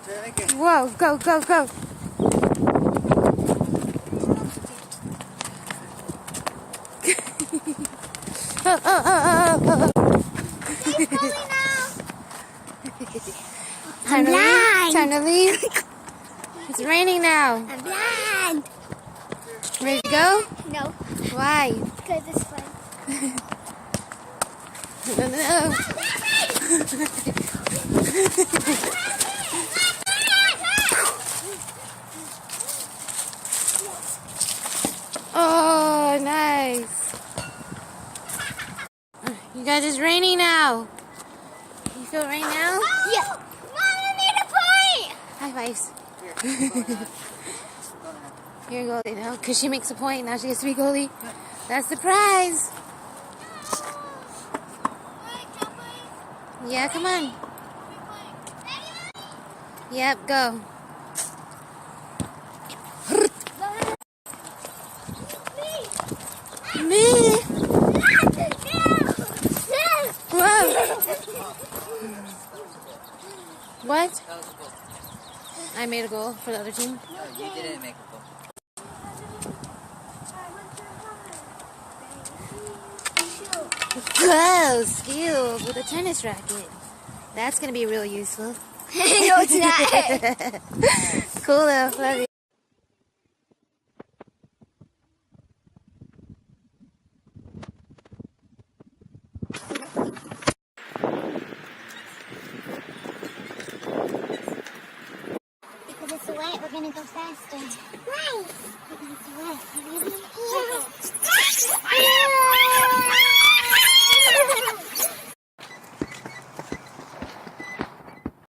Whoa, go, go, go. Oh. I'm blind. Time to leave. It's raining now. I'm blind. Ready to go? No, Why? because it's fun. No. Oh, nice. You guys, it's raining now. You feel rain now? Yeah. Mom, I need a point. High fives. Here you go now, because she makes a point. Now she gets to be goalie. That's the prize. Yeah, come on. Yep, go. Me? Whoa. What? I made a goal for the other team. No, you didn't make a goal. Whoa, skills with a tennis racket. That's going to be real useful. No, it's not. Cool though, love you. Because it's wet, we're going to go faster. Nice. Because it's wet.